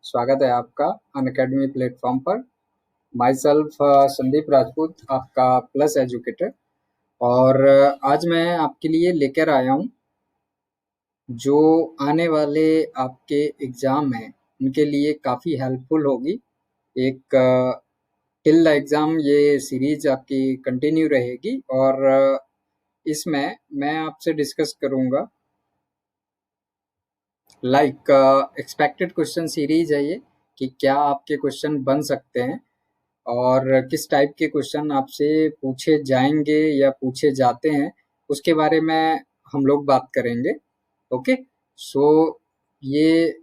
स्वागत है आपका अनअकैडमी प्लेटफॉर्म पर। माई सेल्फ संदीप राजपूत, आपका प्लस एजुकेटर। और आज मैं आपके लिए लेकर आया हूँ जो आने वाले आपके एग्ज़ाम हैं उनके लिए काफ़ी हेल्पफुल होगी। एक टिल द एग्ज़ाम ये सीरीज आपकी कंटिन्यू रहेगी और इसमें मैं आपसे डिस्कस करूँगा एक्सपेक्टेड क्वेश्चन सीरीज है ये, कि क्या आपके क्वेश्चन बन सकते हैं और किस टाइप के क्वेश्चन आपसे पूछे जाएंगे या पूछे जाते हैं उसके बारे में हम लोग बात करेंगे। ओके, सो ये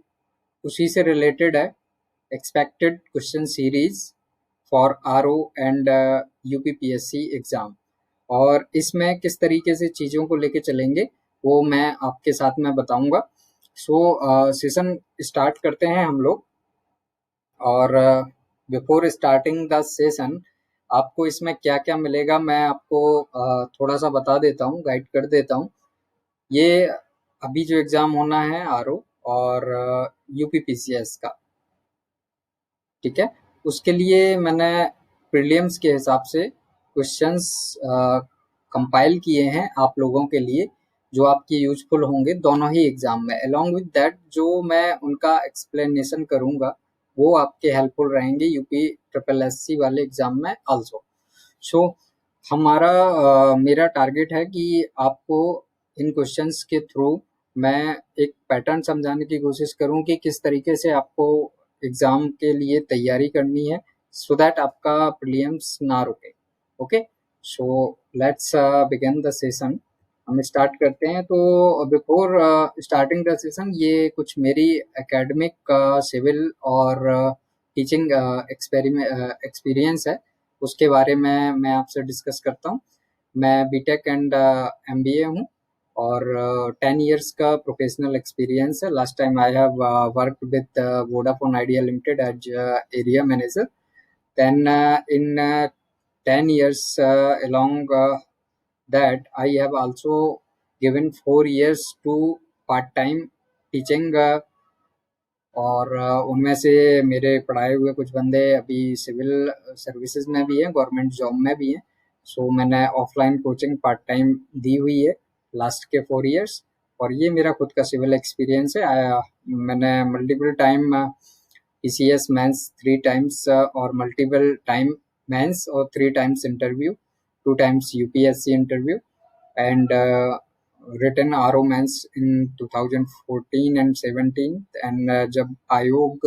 उसी से रिलेटेड है, expected question series for RO and UPPSC exam. और इसमें किस तरीके से चीज़ों को लेके चलेंगे वो मैं आपके साथ में बताऊंगा। सो सेशन स्टार्ट करते हैं हम लोग। और बिफोर स्टार्टिंग द सेशन आपको इसमें क्या क्या मिलेगा मैं आपको थोड़ा सा बता देता हूँ, गाइड कर देता हूँ। ये अभी जो एग्ज़ाम होना है आरओ और यूपीपीसीएस का, ठीक है, उसके लिए मैंने प्रीलिम्स के हिसाब से क्वेश्चंस कंपाइल किए हैं आप लोगों के लिए, जो आपके यूजफुल होंगे दोनों ही एग्ज़ाम में। अलोंग विद दैट जो मैं उनका एक्सप्लेनेशन करूँगा वो आपके हेल्पफुल रहेंगे यूपी ट्रिपल एससी वाले एग्ज़ाम में आल्सो। सो मेरा टारगेट है कि आपको इन क्वेश्चंस के थ्रू मैं एक पैटर्न समझाने की कोशिश करूं कि किस तरीके से आपको एग्ज़ाम के लिए तैयारी करनी है, सो दैट आपका प्रीलिम्स ना रुके। Okay, so let's begin the session. हम स्टार्ट करते हैं। तो बिफोर स्टार्टिंग द सेशन ये कुछ मेरी एकेडमिक सिविल और टीचिंग एक्सपीरियंस है, उसके बारे में मैं आपसे डिस्कस करता हूँ। मैं बीटेक एंड एमबीए हूँ और 10 इयर्स का प्रोफेशनल एक्सपीरियंस है। Last time I have worked with Vodafone Idea limited as area manager. Then in 10 years along that I have also given 4 years to part-time teaching, और उनमें से मेरे पढ़ाए हुए कुछ बंदे अभी सिविल सर्विसेज में भी हैं, गवर्नमेंट जॉब में भी हैं। सो मैंने ऑफलाइन कोचिंग पार्ट टाइम दी हुई है लास्ट के 4 इयर्स, और ये मेरा खुद का सिविल एक्सपीरियंस है। मैंने multiple time PCS mains 3 times और मल्टीपल टाइम मेंस और 3 times interview, 2 times UPSC interview and written RO mains in 2014 and 17। And जब आयोग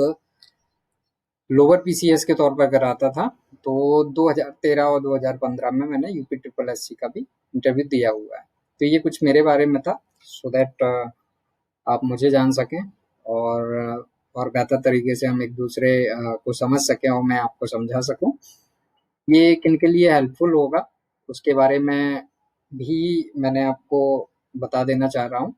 लोअर पीसीएस के तौर पर कराता था तो 2013 और 2015 में मैंने यूपी ट्रिपल एससी का भी इंटरव्यू दिया हुआ है। तो ये कुछ मेरे बारे में था, सो दैट आप मुझे जान सकें और बेहतर तरीके से हम एक दूसरे को समझ सकें और मैं आपको समझा सकूं। ये किन के लिए हेल्पफुल होगा उसके बारे में भी मैंने आपको बता देना चाह रहा हूँ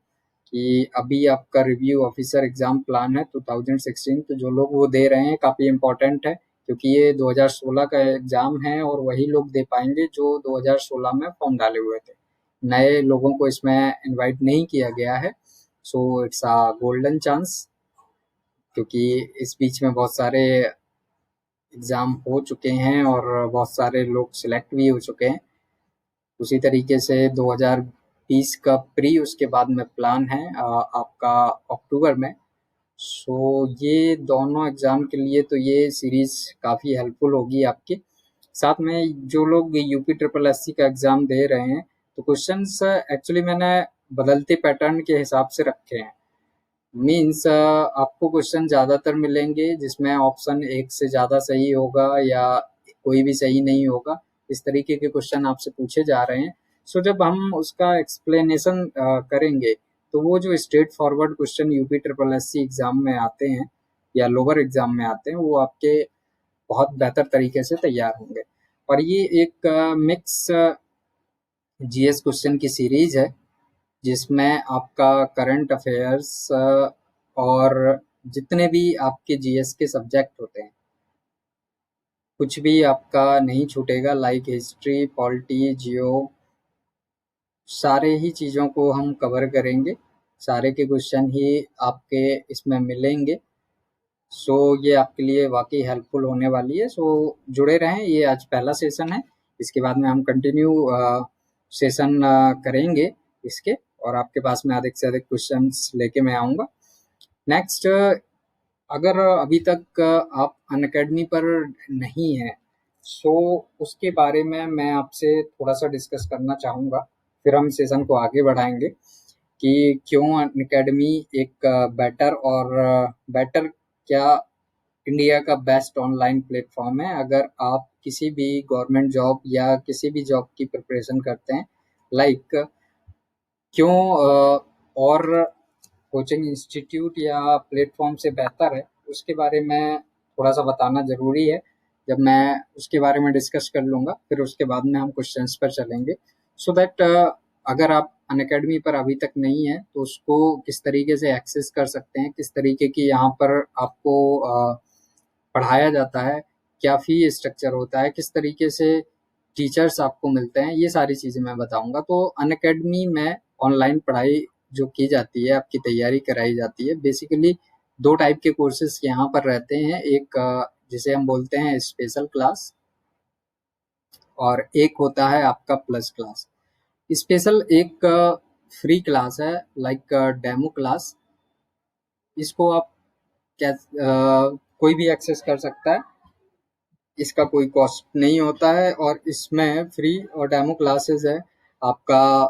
कि अभी आपका रिव्यू ऑफिसर एग्ज़ाम प्लान है 2016, तो जो लोग वो दे रहे हैं काफ़ी इम्पोर्टेंट है, क्योंकि ये 2016 का एग्ज़ाम है और वही लोग दे पाएंगे जो 2016 में फॉर्म डाले हुए थे। नए लोगों को इसमें इनवाइट नहीं किया गया है। So it's a golden chance, क्योंकि इस बीच में बहुत सारे एग्ज़ाम हो चुके हैं और बहुत सारे लोग सिलेक्ट भी हो चुके हैं। उसी तरीके से 2020 का प्री उसके बाद में प्लान है आपका अक्टूबर में। सो ये दोनों एग्ज़ाम के लिए तो ये सीरीज़ काफ़ी हेल्पफुल होगी आपकी। साथ में जो लोग यूपी ट्रिपल एससी का एग्ज़ाम दे रहे हैं तो क्वेश्चंस एक्चुअली मैंने बदलते पैटर्न के हिसाब से रखे हैं। मीन्स आपको क्वेश्चन ज़्यादातर मिलेंगे जिसमें ऑप्शन एक से ज़्यादा सही होगा या कोई भी सही नहीं होगा, इस तरीके के क्वेश्चन आपसे पूछे जा रहे हैं। सो जब हम उसका एक्सप्लेनेशन करेंगे तो वो जो straight forward question UP triple SC exam में आते हैं या लोअर एग्ज़ाम में आते हैं वो आपके बहुत बेहतर तरीके से तैयार होंगे। और ये एक मिक्स जीएस क्वेश्चन की सीरीज है जिसमें आपका करंट अफेयर्स और जितने भी आपके जीएस के सब्जेक्ट होते हैं कुछ भी आपका नहीं छूटेगा, लाइक हिस्ट्री, पॉलिटी, जियो, सारे ही चीज़ों को हम कवर करेंगे। सारे के क्वेश्चन ही आपके इसमें मिलेंगे। सो ये आपके लिए वाकई हेल्पफुल होने वाली है। सो जुड़े रहें, ये आज पहला सेशन है, इसके बाद में हम कंटिन्यू सेशन करेंगे इसके, और आपके पास में अधिक से अधिक क्वेश्चंस लेके मैं आऊँगा। नेक्स्ट, अगर अभी तक आप अनअकैडमी पर नहीं हैं, सो उसके बारे में मैं आपसे थोड़ा सा डिस्कस करना चाहूँगा, फिर हम सेशन को आगे बढ़ाएंगे कि क्यों अनअकैडमी एक बेटर और बेटर क्या इंडिया का बेस्ट ऑनलाइन प्लेटफॉर्म है अगर आप किसी भी गवर्नमेंट जॉब या किसी भी जॉब की प्रिपरेशन करते हैं। लाइक क्यों और कोचिंग इंस्टीट्यूट या प्लेटफॉर्म से बेहतर है, उसके बारे में थोड़ा सा बताना ज़रूरी है। जब मैं उसके बारे में डिस्कस कर लूँगा, फिर उसके बाद में हम क्वेश्चंस पर चलेंगे, सो दैट अगर आप अनअकैडमी पर अभी तक नहीं है तो उसको किस तरीके से एक्सेस कर सकते हैं, किस तरीके की यहाँ पर आपको पढ़ाया जाता है, क्या फ़ी स्ट्रक्चर होता है, किस तरीके से टीचर्स आपको मिलते हैं, ये सारी चीज़ें मैं बताऊँगा। तो अनअकैडमी में ऑनलाइन पढ़ाई जो की जाती है, आपकी तैयारी कराई जाती है, बेसिकली 2 टाइप के कोर्सेज़ यहाँ पर रहते हैं। एक जिसे हम बोलते हैं स्पेशल क्लास, और एक होता है आपका प्लस क्लास। स्पेशल एक फ्री क्लास है, लाइक डेमो क्लास। इसको आप कोई भी एक्सेस कर सकता है, इसका कोई कॉस्ट नहीं होता है, और इसमें फ्री और डेमो क्लासेस है। आपका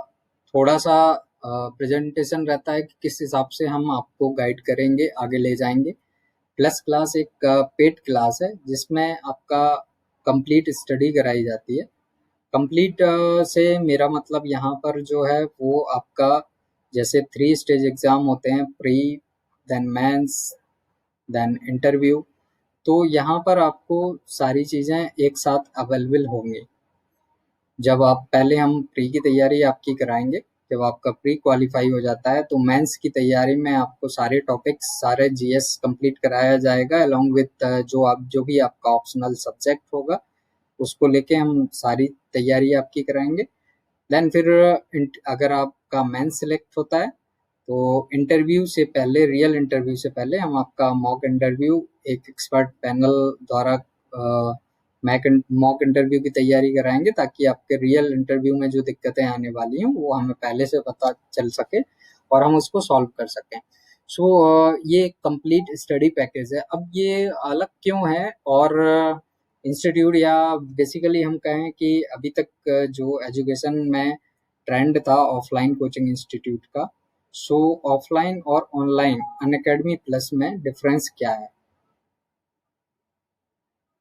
थोड़ा सा प्रेजेंटेशन रहता है कि किस हिसाब से हम आपको गाइड करेंगे, आगे ले जाएंगे। प्लस क्लास एक पेड क्लास है जिसमें आपका कंप्लीट स्टडी कराई जाती है। कंप्लीट से मेरा मतलब यहाँ पर जो है वो आपका, जैसे 3 स्टेज एग्ज़ाम होते हैं, pre, then mains, then interview, तो यहाँ पर आपको सारी चीज़ें एक साथ अवेलेबल होंगी। जब आप पहले हम प्री की तैयारी आपकी कराएंगे, जब आपका प्री क्वालिफाई हो जाता है तो मेंस की तैयारी में आपको सारे टॉपिक्स, सारे जीएस कंप्लीट कराया जाएगा, अलोंग विथ जो भी आपका ऑप्शनल सब्जेक्ट होगा उसको लेके हम सारी तैयारी आपकी कराएंगे। देन फिर अगर आपका मेंस सेलेक्ट होता है तो इंटरव्यू से पहले, रियल इंटरव्यू से पहले हम आपका मॉक इंटरव्यू एक एक्सपर्ट पैनल द्वारा मॉक इंटरव्यू की तैयारी कराएंगे, ताकि आपके रियल इंटरव्यू में जो दिक्कतें आने वाली हैं वो हमें पहले से पता चल सके और हम उसको सॉल्व कर सकें। सो ये कंप्लीट स्टडी पैकेज है। अब ये अलग क्यों है, और इंस्टीट्यूट या बेसिकली हम कहें कि अभी तक जो एजुकेशन में ट्रेंड था ऑफलाइन कोचिंग इंस्टीट्यूट का, सो ऑफलाइन और ऑनलाइन अनअकैडमी प्लस में डिफरेंस क्या है?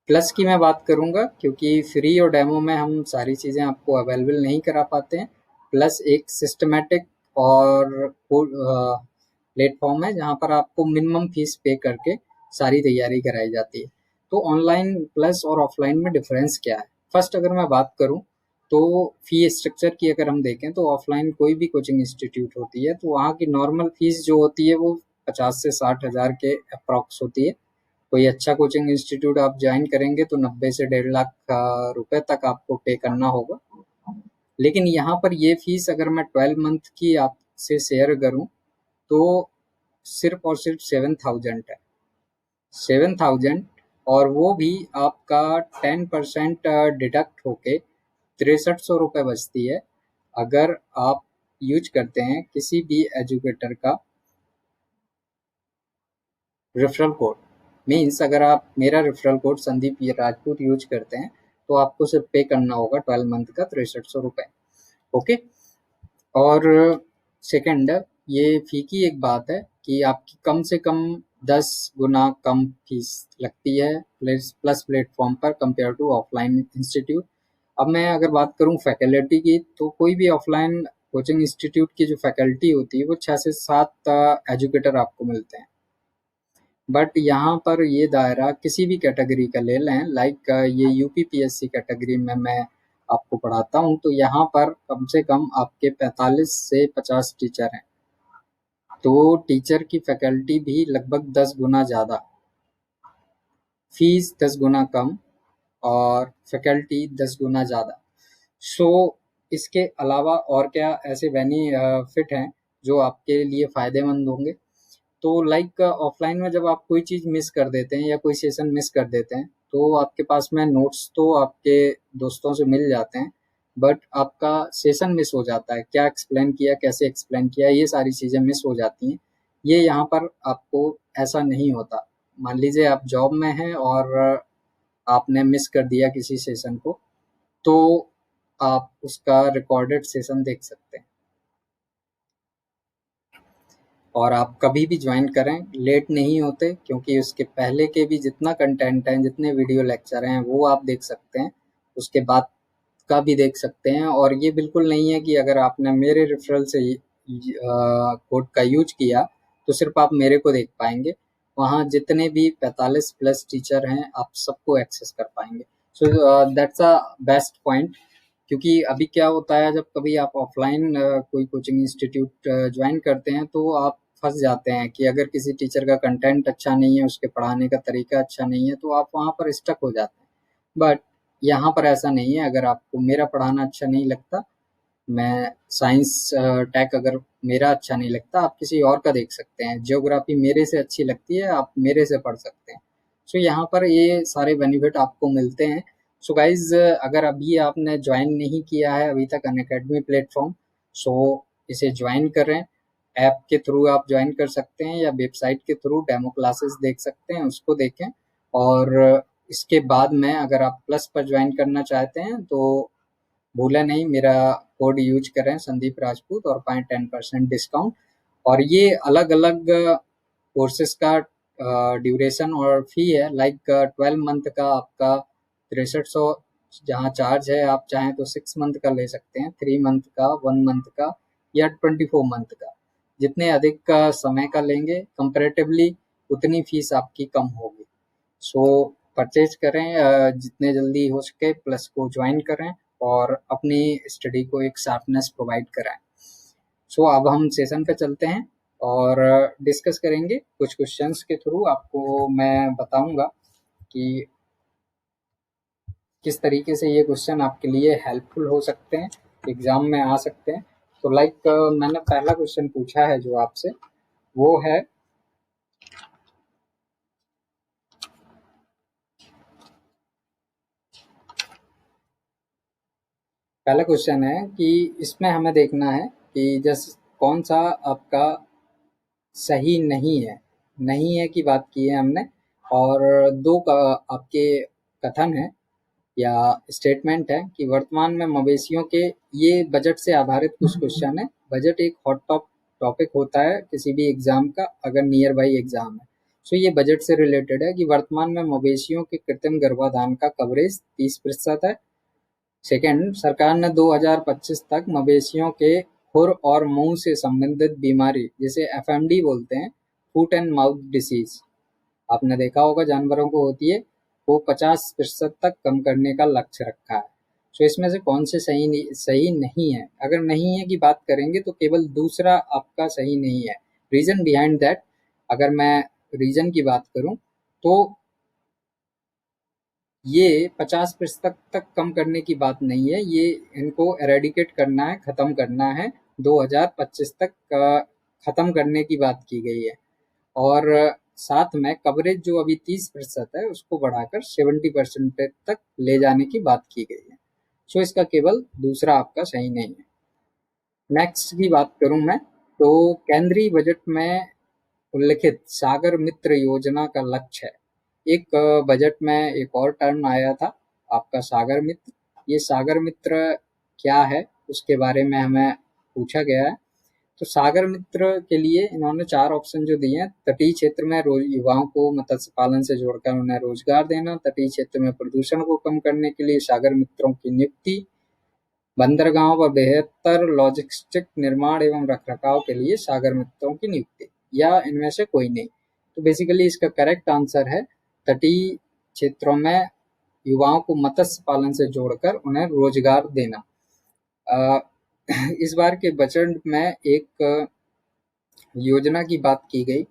प्लस की मैं बात करूंगा क्योंकि फ्री और डेमो में हम सारी चीज़ें आपको अवेलेबल नहीं करा पाते हैं। प्लस एक सिस्टमेटिक और प्लेटफॉर्म है जहां पर आपको मिनिमम फीस पे करके सारी तैयारी कराई जाती है। तो ऑनलाइन प्लस और ऑफलाइन में डिफरेंस क्या है? फर्स्ट अगर मैं बात करूं तो फी स्ट्रक्चर की अगर हम देखें तो ऑफलाइन कोई भी कोचिंग इंस्टीट्यूट होती है तो वहाँ की नॉर्मल फीस जो होती है वो 50 से 60 हज़ार के अप्रॉक्स होती है। कोई अच्छा कोचिंग इंस्टीट्यूट आप ज्वाइन करेंगे तो 90 से 1.5 लाख रुपए तक आपको पे करना होगा। लेकिन यहाँ पर ये फीस अगर मैं 12 मंथ की आपसे शेयर करूँ तो सिर्फ और सिर्फ 7,000 है। 7,000, और वो भी आपका 10% डिडक्ट होके 6300 रुपये बचती है अगर आप यूज करते हैं किसी भी एजुकेटर का रेफरल कोड। मीन्स अगर आप मेरा रेफरल कोड संदीप ये राजपूत यूज करते हैं तो आपको सिर्फ पे करना होगा 12 मंथ का 6300 रुपये। ओके। और सेकंड, ये फी की एक बात है कि आपकी कम से कम 10 गुना कम फीस लगती है प्लस प्लेटफॉर्म पर कंपेयर टू ऑफलाइन इंस्टीट्यूट। अब मैं अगर बात करूं फैकल्टी की, तो कोई भी ऑफलाइन कोचिंग इंस्टीट्यूट की जो फैकल्टी होती है वो 6 से 7 एजुकेटर आपको मिलते हैं। बट यहाँ पर ये दायरा किसी भी कैटेगरी का ले लें, लाइक ये यूपीपीएससी कैटेगरी में मैं आपको पढ़ाता हूँ तो यहाँ पर कम से कम आपके 45 से 50 टीचर हैं। तो टीचर की फैकल्टी भी लगभग 10 गुना ज़्यादा, फीस 10 गुना कम, और फैकल्टी 10 गुना ज़्यादा। सो इसके अलावा और क्या ऐसे बेनिफिट हैं जो आपके लिए फ़ायदेमंद होंगे? तो लाइक ऑफलाइन में जब आप कोई चीज़ मिस कर देते हैं या कोई सेशन मिस कर देते हैं, तो आपके पास में नोट्स तो आपके दोस्तों से मिल जाते हैं, बट आपका सेशन मिस हो जाता है। क्या एक्सप्लेन किया, कैसे एक्सप्लेन किया, ये सारी चीज़ें मिस हो जाती हैं। ये यहाँ पर आपको ऐसा नहीं होता। मान लीजिए आप जॉब में हैं और आपने मिस कर दिया किसी सेशन को, तो आप उसका रिकॉर्डेड सेशन देख सकते हैं। और आप कभी भी ज्वाइन करें, लेट नहीं होते, क्योंकि उसके पहले के भी जितना कंटेंट है, जितने वीडियो लेक्चर हैं, वो आप देख सकते हैं। उसके बाद का भी देख सकते हैं। और ये बिल्कुल नहीं है कि अगर आपने मेरे रेफरल से कोड का यूज किया तो सिर्फ आप मेरे को देख पाएंगे। वहाँ जितने भी 45 प्लस टीचर हैं, आप सबको एक्सेस कर पाएंगे। So that's a best point. क्योंकि अभी क्या होता है, जब कभी आप ऑफलाइन कोई कोचिंग इंस्टीट्यूट ज्वाइन करते हैं, तो आप फंस जाते हैं कि अगर किसी टीचर का कंटेंट अच्छा नहीं है, उसके पढ़ाने का तरीका अच्छा नहीं है, तो आप वहाँ पर स्टक हो जाते हैं। बट यहाँ पर ऐसा नहीं है। अगर आपको मेरा पढ़ाना अच्छा नहीं लगता, मैं साइंस टेक अगर मेरा अच्छा नहीं लगता, आप किसी और का देख सकते हैं। ज्योग्राफी मेरे से अच्छी लगती है, आप मेरे से पढ़ सकते हैं। सो यहाँ पर ये सारे बेनिफिट आपको मिलते हैं। सो गाइज, अगर अभी आपने ज्वाइन नहीं किया है अभी तक अनअकैडमी प्लेटफॉर्म, सो इसे ज्वाइन करें। ऐप के थ्रू आप ज्वाइन कर सकते हैं या वेबसाइट के थ्रू डेमो क्लासेस देख सकते हैं, उसको देखें। और इसके बाद में अगर आप प्लस पर ज्वाइन करना चाहते हैं, तो भूलें नहीं, मेरा कोड यूज करें संदीप राजपूत और पाएँ 10% डिस्काउंट। और ये अलग अलग कोर्सेज का ड्यूरेशन और फी है। लाइक 12 मंथ का आपका 6300 जहाँ चार्ज है। आप चाहें तो 6 मंथ का ले सकते हैं, 3 मंथ का, 1 मंथ का, या 24 मंथ का। जितने अधिक का समय का लेंगे कंपेरेटिवली, उतनी फीस आपकी कम होगी। सो परचेज करें जितने जल्दी हो सके, प्लस को ज्वाइन करें और अपनी स्टडी को एक शार्पनेस प्रोवाइड कराएं। सो अब हम सेशन पे चलते हैं और डिस्कस करेंगे। कुछ क्वेश्चंस के थ्रू आपको मैं बताऊंगा कि किस तरीके से ये क्वेश्चन आपके लिए हेल्पफुल हो सकते हैं, एग्जाम में आ सकते हैं। तो लाइक मैंने पहला क्वेश्चन पूछा है जो आपसे, वो है, पहला क्वेश्चन है कि इसमें हमें देखना है कि जैसे कौन सा आपका सही नहीं है। नहीं है की बात की है हमने, और दो का आपके कथन है या स्टेटमेंट है कि वर्तमान में मवेशियों के, ये बजट से आधारित कुछ क्वेश्चन है। बजट एक हॉट टॉपिक होता है किसी भी एग्जाम का, अगर नियर बाई एग्जाम है। सो ये बजट से रिलेटेड है कि वर्तमान में मवेशियों के कृत्रिम गर्भाधान का कवरेज 30% है। सेकंड, सरकार ने 2025 तक मवेशियों के खुर और मुंह से संबंधित बीमारी, जिसे एफएमडी बोलते हैं, फुट एंड माउथ डिसीज, आपने देखा होगा जानवरों को होती है, वो 50% तक कम करने का लक्ष्य रखा है। सो इसमें से कौन से सही नहीं है? अगर नहीं है की बात करेंगे तो केवल दूसरा आपका सही नहीं है। रीजन बिहाइंड दैट, अगर मैं रीजन की बात करूं, तो ये 50% तक कम करने की बात नहीं है, ये इनको एरेडिकेट करना है, खत्म करना है। 2025 तक खत्म करने की बात की गई है। और साथ में कवरेज जो अभी 30% है, उसको बढ़ाकर 70% तक ले जाने की बात की गई है। सो इसका केवल दूसरा आपका सही नहीं है। नेक्स्ट की बात करूं मैं, तो केंद्रीय बजट में उल्लिखित सागर मित्र योजना का लक्ष्य है। एक बजट में एक और टर्म आया था आपका सागर मित्र। ये सागर मित्र क्या है, उसके बारे में हमें पूछा गया है। तो सागर मित्र के लिए इन्होंने 4 ऑप्शन जो दिए हैं: तटीय क्षेत्र में युवाओं को मत्स्य पालन से जोड़कर उन्हें रोजगार देना, तटीय क्षेत्र में प्रदूषण को कम करने के लिए सागर मित्रों की नियुक्ति, बंदरगाहों पर बेहतर लॉजिस्टिक निर्माण एवं रखरखाव के लिए सागर मित्रों की नियुक्ति, या इनमें से कोई नहीं। तो बेसिकली इसका करेक्ट आंसर है तटीय क्षेत्रों में युवाओं को मत्स्य पालन से जोड़कर उन्हें रोजगार देना। इस बार के बजट में एक योजना की बात की गई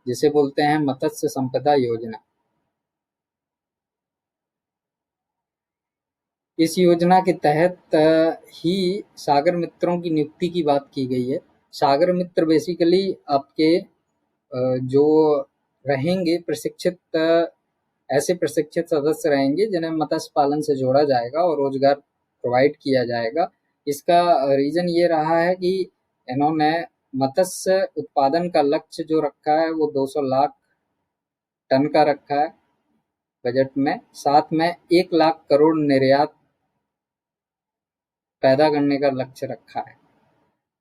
जिसे बोलते हैं मत्स्य संपदा योजना। इस योजना के तहत ही सागर मित्रों की नियुक्ति की बात की गई है। सागर मित्र बेसिकली आपके जो रहेंगे ऐसे प्रशिक्षित सदस्य रहेंगे जिन्हें मत्स्य पालन से जोड़ा जाएगा और रोजगार प्रोवाइड किया जाएगा। इसका रीजन ये रहा है कि इन्होंने मत्स्य उत्पादन का लक्ष्य जो रखा है वो 200 लाख टन का रखा है बजट में, साथ में 1 लाख करोड़ निर्यात पैदा करने का लक्ष्य रखा है।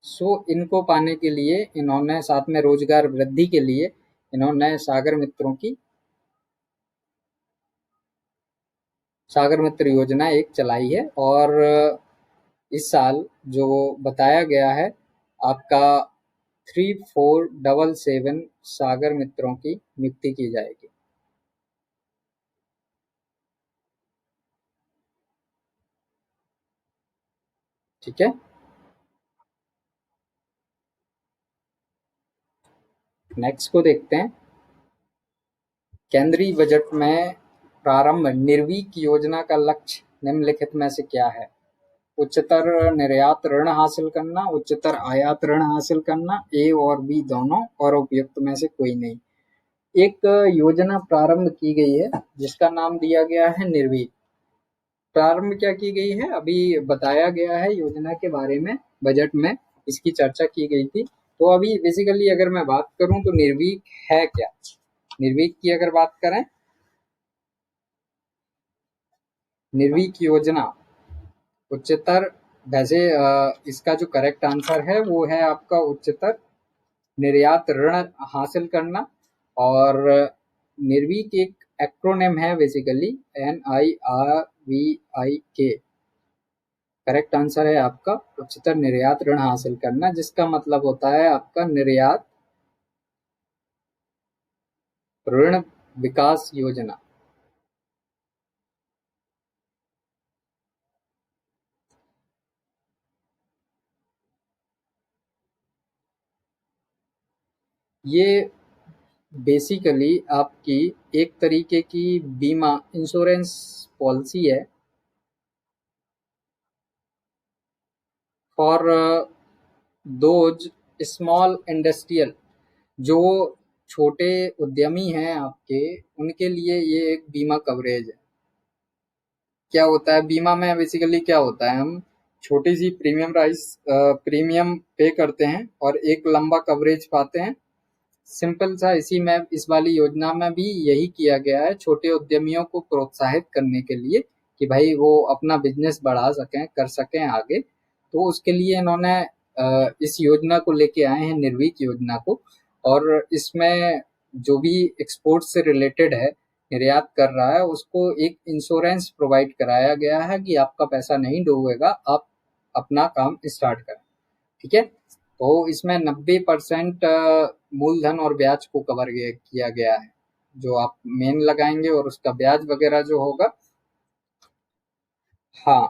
सो इनको पाने के लिए इन्होंने, साथ में रोजगार वृद्धि के लिए इन्होंने सागर मित्र योजना एक चलाई है। और इस साल जो बताया गया है आपका 3477 सागर मित्रों की नियुक्ति की जाएगी। ठीक है, नेक्स्ट को देखते हैं। केंद्रीय बजट में प्रारंभ निर्वीक योजना का लक्ष्य निम्नलिखित में से क्या है? उच्चतर निर्यात ऋण हासिल करना, उच्चतर आयात ऋण हासिल करना, ए और बी दोनों, और उपयुक्त में से कोई नहीं। एक योजना प्रारंभ की गई है जिसका नाम दिया गया है निर्वीक। प्रारंभ क्या की गई है अभी बताया गया है योजना के बारे में, बजट में इसकी चर्चा की गई थी। तो अभी बेसिकली अगर मैं बात करूं तो निर्वीक है क्या? निर्वीक की अगर बात करें, निर्वीक योजना उच्चतर, वैसे इसका जो करेक्ट आंसर है वो है आपका उच्चतर निर्यात ऋण हासिल करना। और निर्वीक एक एक्रोनिम है बेसिकली, NIRVIK। करेक्ट आंसर है आपका उच्चतर निर्यात ऋण हासिल करना, जिसका मतलब होता है आपका निर्यात ऋण विकास योजना। ये बेसिकली आपकी एक तरीके की बीमा इंश्योरेंस पॉलिसी है फॉर दोज स्मॉल इंडस्ट्रियल, जो छोटे उद्यमी हैं आपके, उनके लिए ये एक बीमा कवरेज है। क्या होता है बीमा में? बेसिकली क्या होता है, हम छोटी सी प्रीमियम पे करते हैं और एक लंबा कवरेज पाते हैं। सिंपल सा इसी में, इस वाली योजना में भी यही किया गया है, छोटे उद्यमियों को प्रोत्साहित करने के लिए कि भाई वो अपना बिजनेस बढ़ा सकें, कर सकें आगे। तो उसके लिए इन्होंने इस योजना को लेके आए हैं, निर्वीक योजना को। और इसमें जो भी एक्सपोर्ट से रिलेटेड है, निर्यात कर रहा है, उसको एक इंश्योरेंस प्रोवाइड कराया गया है कि आपका पैसा नहीं डूबेगा, आप अपना काम स्टार्ट करें। ठीक है, तो इसमें 90% मूलधन और ब्याज को कवर किया गया है, जो आप मेन लगाएंगे और उसका ब्याज वगैरह जो होगा। हाँ,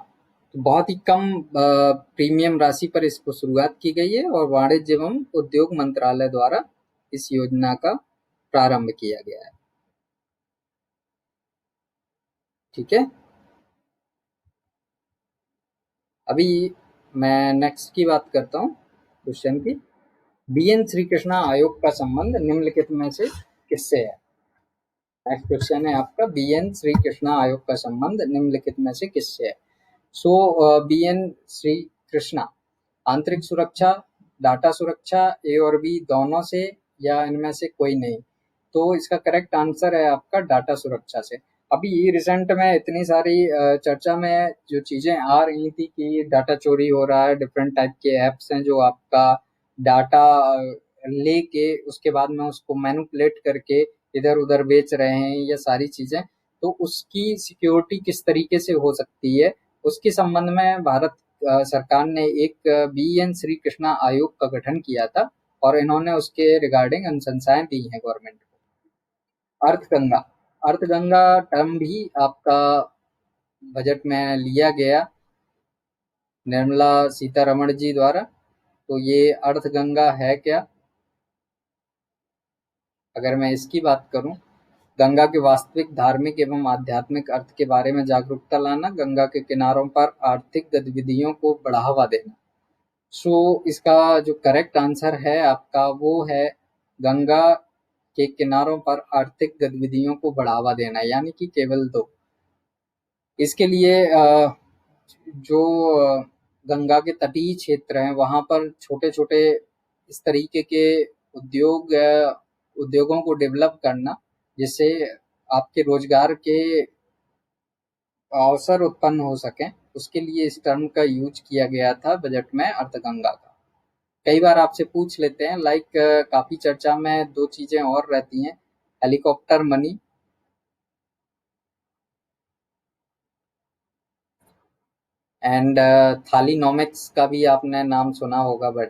तो बहुत ही कम प्रीमियम राशि पर इसको शुरुआत की गई है और वाणिज्य एवं उद्योग मंत्रालय द्वारा इस योजना का प्रारंभ किया गया है। ठीक है, अभी मैं नेक्स्ट की बात करता हूँ, क्वेश्चन की। BN श्री कृष्णा आयोग का संबंध निम्नलिखित में से किससे है? नेक्स्ट क्वेश्चन है आपका, BN श्री कृष्णा आयोग का संबंध निम्नलिखित में से किससे है? सो BN श्री कृष्णा आंतरिक सुरक्षा, डाटा सुरक्षा, ए और बी दोनों से, या इनमें से कोई नहीं? तो इसका करेक्ट आंसर है आपका डाटा सुरक्षा से। अभी रिसेंट में इतनी सारी चर्चा में जो चीजें आ रही थी कि डाटा चोरी हो रहा है, डिफरेंट टाइप के ऐप्स हैं जो आपका डाटा लेके उसके बाद में उसको मैनिपुलेट करके इधर उधर बेच रहे हैं, ये सारी चीजें। तो उसकी सिक्योरिटी किस तरीके से हो सकती है, उसके संबंध में भारत सरकार ने एक BN श्री कृष्णा आयोग का गठन किया था और इन्होंने उसके रिगार्डिंग अनुशंसाएं दी हैं गवर्नमेंट को। अर्थगंगा, अर्थगंगा टर्म भी आपका बजट में लिया गया निर्मला सीतारमण जी द्वारा। तो ये अर्थगंगा है क्या? अगर मैं इसकी बात करूं, गंगा के वास्तविक धार्मिक एवं आध्यात्मिक अर्थ के बारे में जागरूकता लाना, गंगा के किनारों पर आर्थिक गतिविधियों को बढ़ावा देना। सो इसका जो करेक्ट आंसर है आपका वो है गंगा के किनारों पर आर्थिक गतिविधियों को बढ़ावा देना, यानी कि केवल 2। इसके लिए जो गंगा के तटीय क्षेत्र हैं वहाँ पर छोटे-छोटे इस तरीके के उद्योगों को डेवलप करना, जिससे आपके रोजगार के अवसर उत्पन्न हो सकें, उसके लिए इस टर्म का यूज किया गया था बजट में अर्थगंगा का। कई बार आपसे पूछ लेते हैं, काफी चर्चा में 2 चीजें और रहती हैं, हेलीकॉप्टर मनी एंड थालीनॉमिक्स का भी आपने नाम सुना होगा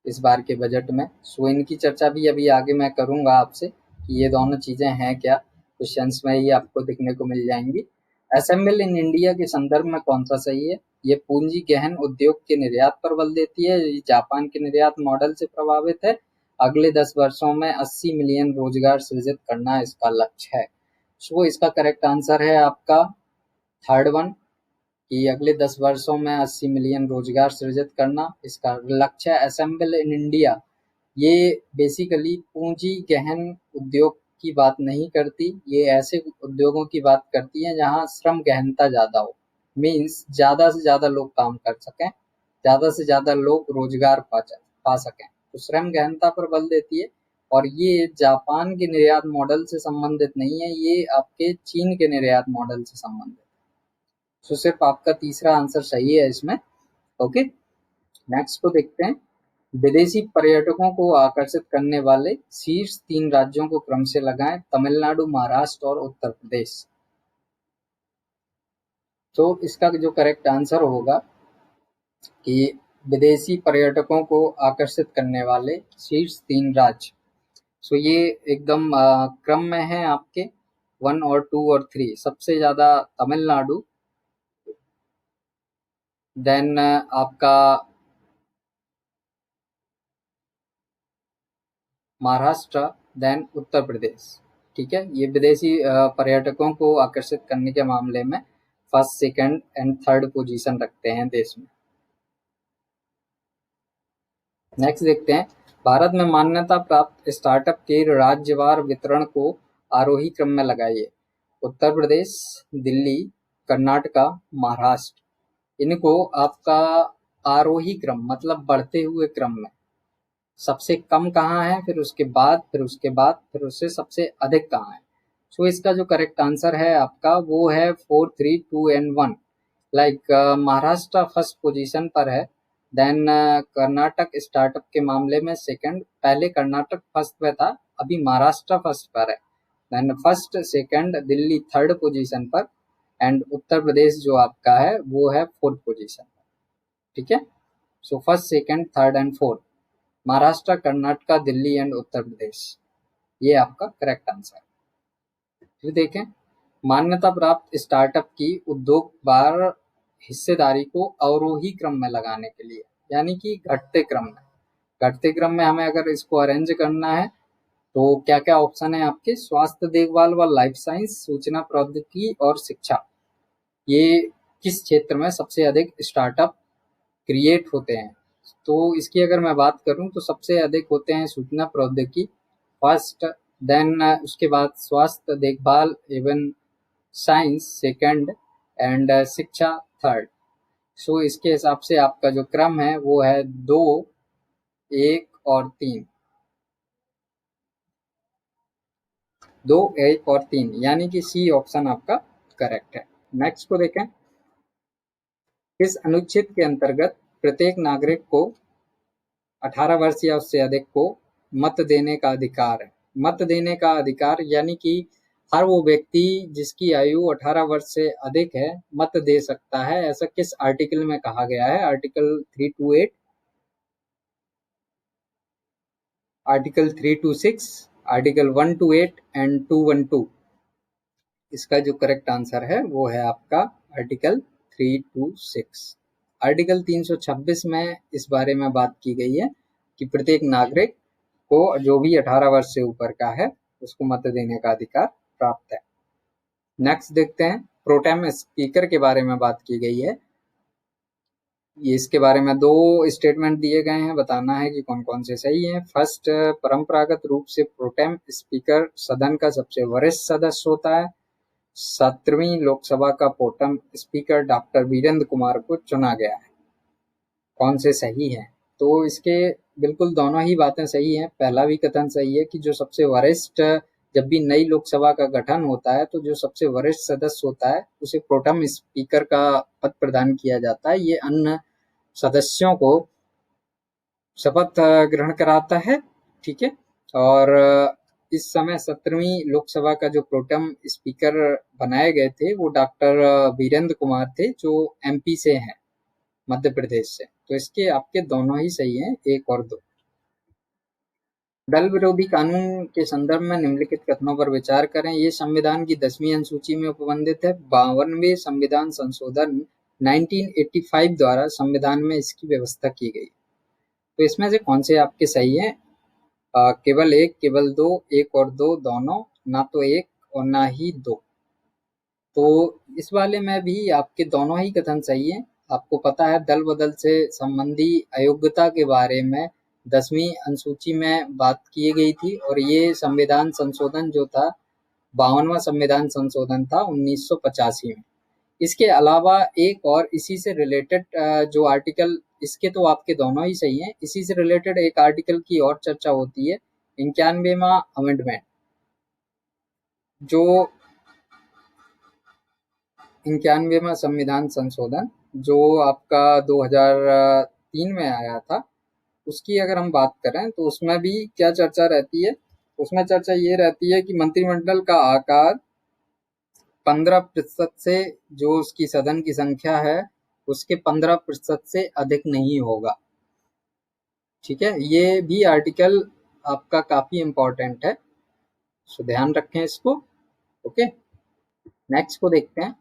इस बार के बजट में। सो इनकी चर्चा भी अभी आगे मैं करूंगा आपसे कि ये दोनों चीजें हैं क्या, क्वेश्चंस में ही आपको दिखने को मिल जाएंगी। असेंबल इन इंडिया के संदर्भ में कौन सा सही है? ये पूंजी गहन उद्योग के निर्यात पर बल देती है, ये जापान के निर्यात मॉडल से प्रभावित है, अगले 10 वर्षों में 80 मिलियन रोजगार सृजित करना इसका लक्ष्य है। सो इसका करेक्ट आंसर है आपका थर्ड वन, कि अगले 10 वर्षों में 80 मिलियन रोजगार सृजित करना इसका लक्ष्य है। असेंबल इन इंडिया ये बेसिकली पूंजी गहन उद्योग की बात नहीं करती, ये ऐसे उद्योगों की बात करती है जहां श्रम गहनता ज्यादा हो, मीन्स ज्यादा से ज्यादा लोग काम कर सकें, ज्यादा से ज्यादा लोग रोजगार पा सकें, तो श्रम गहनता पर बल देती है। और ये जापान के निर्यात मॉडल से संबंधित नहीं है, ये आपके चीन के निर्यात मॉडल से संबंधित है। तो सिर्फ आपका तीसरा आंसर सही है इसमें। ओके, नेक्स्ट को देखते हैं। विदेशी पर्यटकों को आकर्षित करने वाले शीर्ष 3 राज्यों को क्रम से लगाएं, तमिलनाडु, महाराष्ट्र और उत्तर प्रदेश। तो इसका जो करेक्ट आंसर होगा कि विदेशी पर्यटकों को आकर्षित करने वाले शीर्ष 3 राज्य, सो ये एकदम क्रम में है आपके 1 और 2 और 3। सबसे ज्यादा तमिलनाडु, देन आपका महाराष्ट्र, देन उत्तर प्रदेश। ठीक है, ये विदेशी पर्यटकों को आकर्षित करने के मामले में first, second and third position रखते हैं देश में। नेक्स्ट देखते हैं, भारत में मान्यता प्राप्त स्टार्टअप के राज्यवार वितरण को आरोही क्रम में लगाइए। उत्तर प्रदेश, दिल्ली, कर्नाटका, महाराष्ट्र। इनको आपका आरोही क्रम मतलब बढ़ते हुए क्रम में, सबसे कम कहाँ है, फिर उसके बाद, फिर उसके बाद, फिर उससे सबसे अधिक कहाँ है। सो इसका जो करेक्ट आंसर है आपका वो है 4, 3, 2 एंड 1। महाराष्ट्र फर्स्ट पोजीशन पर है, देन कर्नाटक स्टार्टअप के मामले में सेकंड, पहले कर्नाटक फर्स्ट पे था, अभी महाराष्ट्र फर्स्ट पर है, then first, second, Delhi third position पर, एंड उत्तर प्रदेश जो आपका है वो है फोर्थ पोजीशन पर। ठीक है, so first, second, third and fourth, Maharashtra, Karnataka, Delhi and Uttar Pradesh, ये आपका करेक्ट आंसर है। फिर देखें, मान्यता प्राप्त स्टार्टअप की उद्योग बार हिस्सेदारी को अवरोही क्रम में लगाने के लिए, यानी कि घटते क्रम में हमें अगर इसको अरेंज करना है तो क्या क्या ऑप्शन है आपके? स्वास्थ्य देखभाल व लाइफ साइंस, सूचना प्रौद्योगिकी और शिक्षा। ये किस क्षेत्र में सबसे अधिक स्टार्टअप क्रिएट होते हैं? तो इसकी अगर मैं बात करूं तो सबसे अधिक होते हैं सूचना प्रौद्योगिकी फर्स्ट, देन उसके बाद स्वास्थ्य देखभाल एवं साइंस सेकंड, एंड शिक्षा थर्ड। सो इसके हिसाब से आपका जो क्रम है वो है 2, 1 और 3। 2, 1 और 3, यानी कि सी ऑप्शन आपका करेक्ट है। नेक्स्ट को देखें, इस अनुच्छेद के अंतर्गत प्रत्येक नागरिक को 18 वर्ष या उससे अधिक को मत देने का अधिकार है। मत देने का अधिकार यानी कि हर वो व्यक्ति जिसकी आयु 18 वर्ष से अधिक है मत दे सकता है। ऐसा किस आर्टिकल में कहा गया है? Article 328, article 326, article 128 and 212। इसका जो करेक्ट आंसर है वो है आपका आर्टिकल 326। आर्टिकल 326 में इस बारे में बात की गई है कि प्रत्येक नागरिक को जो भी 18 वर्ष से ऊपर का है उसको मत देने का अधिकार प्राप्त है। नेक्स्ट देखते हैं, प्रोटेम स्पीकर के बारे में बात की गई है। ये इसके बारे में दो स्टेटमेंट दिए गए हैं, बताना है कि कौन कौन से सही हैं। फर्स्ट, परंपरागत रूप से प्रोटेम स्पीकर सदन का सबसे वरिष्ठ सदस्य होता है। 17वीं लोकसभा का pro tem speaker doctor Virendra Kumar को चुना गया है। कौन से सही हैं? तो इसके बिल्कुल दोनों ही बातें सही हैं। पहला भी कथन सही है कि जो सबसे वरिष्ठ, जब भी नई लोकसभा का गठन होता है तो जो सबसे वरिष्ठ सदस्य होता है उसे प्रोटेम स्पीकर का पद प्रदान किया जाता है। ये अन्य सदस्यों को शपथ ग्रहण कराता है। ठीक है। और इस समय 17वीं लोकसभा का जो प्रोटेम स्पीकर बनाए गए थे वो डॉक्टर वीरेंद्र कुमार थे, जो एमपी से हैं, मध्य प्रदेश से। तो इसके आपके दोनों ही सही हैं, 1 और 2। दल विरोधी कानून के संदर्भ में निम्नलिखित कथनों पर विचार करें। ये संविधान की 10वीं अनुसूची में उपबंधित है। 52वें संविधान संशोधन 1985 द्वारा संविधान में इसकी व्यवस्था की गई। तो इसमें से कौन से आपके सही हैं? केवल 1, केवल 2, 1 और 2 दोनों, ना तो 1 और ना ही 2। तो इस वाले में भी आपके दोनों ही कथन सही हैं। आपको पता है दल बदल से संबंधी अयोग्यता के बारे में 10वीं अनुसूची में बात की गई थी, और ये संविधान संशोधन जो था 52वां संविधान संशोधन था 1985 में। इसके अलावा एक और इसी से रिलेटेड जो आर्टिकल, इसके तो आपके दोनों ही सही हैं, इसी से रिलेटेड एक आर्टिकल की और चर्चा होती है, 91वां अमेंडमेंट। जो 91वां संविधान संशोधन जो आपका 2003 में आया था, उसकी अगर हम बात करें तो उसमें भी क्या चर्चा रहती है? उसमें चर्चा ये रहती है कि मंत्रिमंडल का आकार 15% से, जो उसकी सदन की संख्या है उसके 15% से अधिक नहीं होगा। ठीक है, ये भी आर्टिकल आपका काफी इम्पोर्टेंट है, सो ध्यान रखें इसको। ओके, नेक्स्ट को देखते हैं।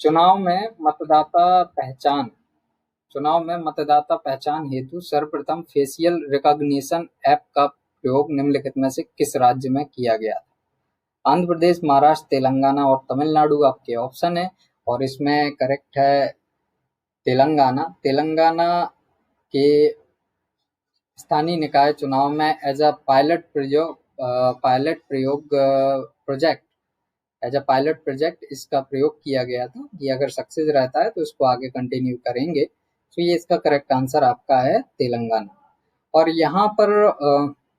चुनाव में मतदाता पहचान चुनाव में मतदाता पहचान हेतु सर्वप्रथम फेशियल रिकॉग्निशन ऐप का प्रयोग निम्नलिखित में से किस राज्य में किया गया था? आंध्र प्रदेश, महाराष्ट्र, तेलंगाना और तमिलनाडु आपके ऑप्शन है, और इसमें करेक्ट है तेलंगाना। तेलंगाना के स्थानीय निकाय चुनाव में एज अ पायलट प्रोजेक्ट इसका प्रयोग किया गया था। ये अगर सक्सेस रहता है तो इसको आगे कंटिन्यू करेंगे। तो ये इसका करेक्ट आंसर आपका है तेलंगाना। और यहाँ पर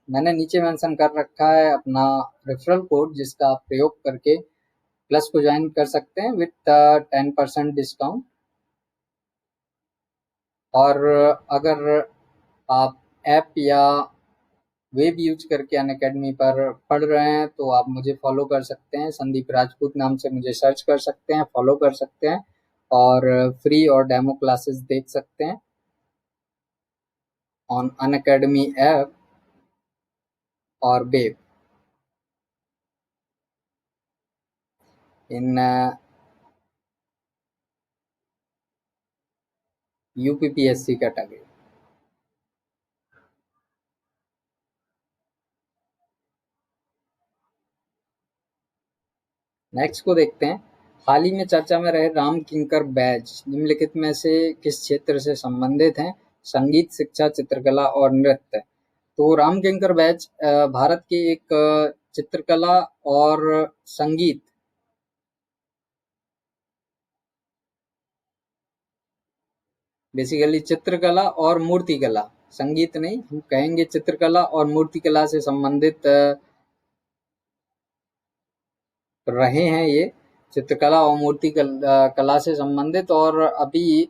मैंने नीचे मेंशन कर रखा है अपना रेफरल कोड, जिसका आप प्रयोग करके प्लस को ज्वाइन कर सकते हैं विथ 10% डिस्काउंट। और अगर आप ऐप या वेब यूज करके अनअकैडमी पर पढ़ रहे हैं तो आप मुझे फॉलो कर सकते हैं, संदीप राजपूत नाम से मुझे सर्च कर सकते हैं, फॉलो कर सकते हैं, और फ्री और डेमो क्लासेस देख सकते हैं ऑन अनअकैडमी ऐप और वेब इन यूपीपीएससी कैटेगरी। नेक्स्ट को देखते हैं। हाल ही में चर्चा में रहे राम किंकर बैच निम्नलिखित में से किस क्षेत्र से संबंधित हैं? संगीत, शिक्षा, चित्रकला और नृत्य। तो राम किंकर बैच भारत के एक चित्रकला और संगीत, बेसिकली चित्रकला और मूर्तिकला, संगीत नहीं, हम कहेंगे चित्रकला और मूर्तिकला से संबंधित रहे हैं ये। चित्रकला और मूर्ति कला से संबंधित, और अभी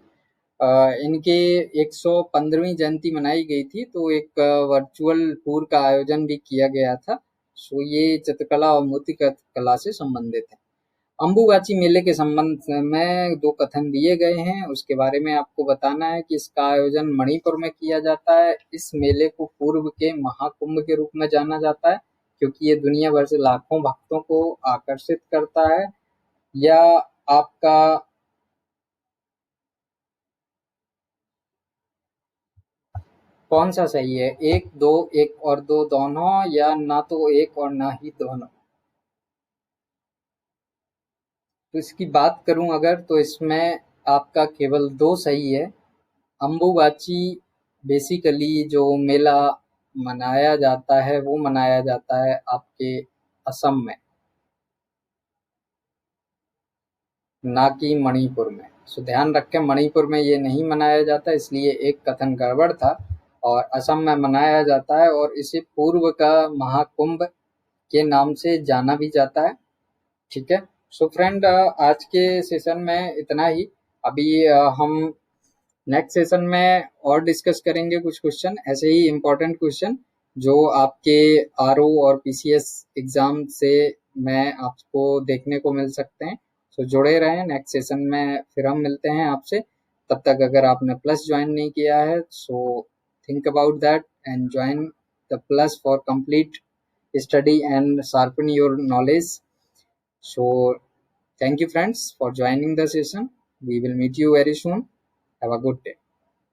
इनके 115वीं जयंती मनाई गई थी, तो एक वर्चुअल टूर का आयोजन भी किया गया था। सो ये चित्रकला और मूर्ति कला से संबंधित है। अम्बुबाची मेले के संबंध में दो कथन दिए गए हैं, उसके बारे में आपको बताना है कि इसका आयोजन मणिपुर में किया जाता है। इस मेले को पूर्व के महाकुंभ के रूप में जाना जाता है, क्योंकि ये दुनिया भर से लाखों भक्तों को आकर्षित करता है। या आपका कौन सा सही है? 1, 2, 1 और 2 दोनों, या ना तो 1 और ना ही दोनों? तो इसकी बात करूं अगर, तो इसमें आपका केवल 2 सही है। अंबुबाची बेसिकली जो मेला मनाया जाता है वो मनाया जाता है आपके असम में, ना कि मणिपुर में। सो ध्यान रखें, मणिपुर में ये नहीं मनाया जाता, इसलिए एक कथन गड़बड़ था। और असम में मनाया जाता है और इसे पूर्व का महाकुंभ के नाम से जाना भी जाता है। ठीक है। सो फ्रेंड, आज के सेशन में इतना ही। अभी हम नेक्स्ट सेशन में और डिस्कस करेंगे कुछ क्वेश्चन, ऐसे ही इम्पोर्टेंट क्वेश्चन जो आपके आरओ और पीसीएस एग्जाम से मैं आपको देखने को मिल सकते हैं। सो जुड़े रहें, नेक्स्ट सेशन में फिर हम मिलते हैं आपसे। तब तक अगर आपने प्लस ज्वाइन नहीं किया है so think about that and join the plus for complete study and sharpen your knowledge. So, thank you, friends, for joining the session. We will meet you very soon. Have a good day.